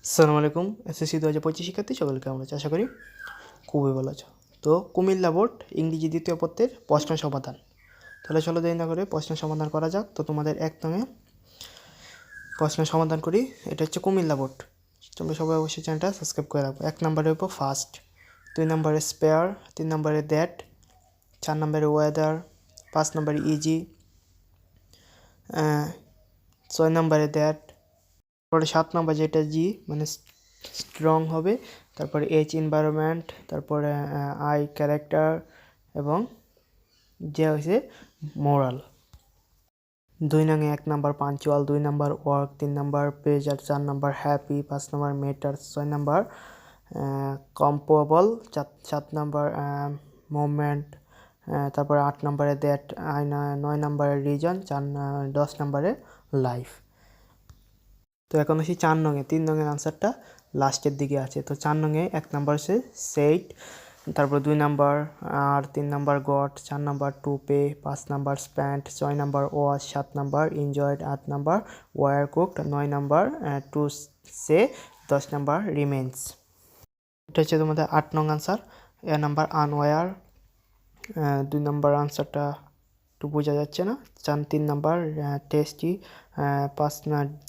আসসালামু আলাইকুম। এসএসসি 2025 শিক্ষার্থী সকলকে কেমন আছো? আশা করি খুবই ভালো আছো। তো কুমিল্লা বোর্ড ইংরেজি দ্বিতীয় পত্রের প্রশ্ন সমাধান। তাহলে চলো দেরি না করে প্রশ্ন সমাধান করা যাক। তো তোমাদের এক নঙে প্রশ্ন সমাধান করি। এটা হচ্ছে কুমিল্লা বোর্ড। তোমরা সবাই অবশ্যই চ্যানেলটা সাবস্ক্রাইব করে রাখবো। 1 নম্বরের উপর ফার্স্ট, 2 নম্বরে স্পেয়ার, 3 নম্বরে দ্যাট, 4 নম্বরে ওয়েদার, 5 নম্বরে ইজি, 6 নম্বরে দ্যাট, তারপরে 7 নম্বর যেটা জি মানে স্ট্রং হবে, তারপরে এইচ এনভায়রনমেন্ট, তারপরে আই ক্যারেক্টার এবং যে হয়েছে মোরাল। 2 নঙে 1 নম্বর পাঞ্চুয়াল, 2 নম্বর ওয়ার্ক, 3 নম্বর প্রেজার, 4 নম্বর হ্যাপি, 5 নম্বর মেটার, 6 নম্বর কম্পোবল, 7 নম্বর মুভমেন্ট, তারপরে 8 নম্বরে দ্যাট, 9 নম্বরে রিজন, 10 নম্বরে লাইফ। তো এখন আসি 4 নঙে। 3 নঙের আনসারটা লাস্টের দিকে আছে। তো 4 নঙে 1 নম্বর হচ্ছে সেইট, তারপর 2 নাম্বার আর 3 number got, 4 number to pay, 5 number spent, 6 number wash, 7 number enjoyed, 8 number were cooked, 9 number to say, 10 number remains. এটা হচ্ছে তোমাদের 8 নং আনসার। নাম্বার আনওয়ার। 2 নাম্বার আনসারটা একটু বোঝা যাচ্ছে না। 3 number tasty,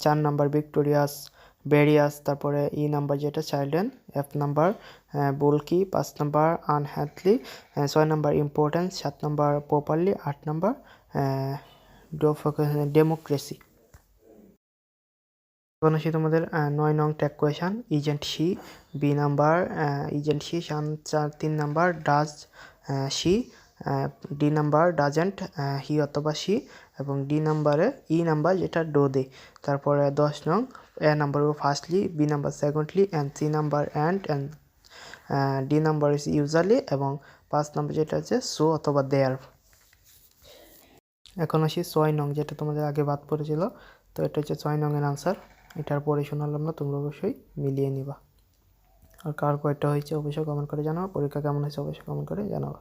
4 number victorious, various, তারপরে ই নাম্বার যেটা children, F number bulky, 5 number unhealthily, 6 number importance, 7 number properly, 8 number democracy. এখন আসি তোমাদের 9 নং tag question. Isn't she, B number isn't she, 3 number does she, D number doesn't he অথবা she, এবং D নাম্বারে ই number যেটা do দে। তারপরে 10 নং A number firstly, B number secondly, and C number and D number is usually, এবং 5 number যেটা হচ্ছে so অথবা দেয়ার। এখন আসি 6 নং, যেটা তোমাদের আগে বাদ পড়েছিল। তো এটা হচ্ছে 6 নংয়ের আনসার। এটার পরে শোনালাম না, তোমরা অবশ্যই মিলিয়ে নিবা। আর কার কয়টা হয়েছে অবশ্যই কমেন্ট করে জানাও। পরীক্ষা কেমন হয়েছে অবশ্যই কমেন্ট করে জানাও।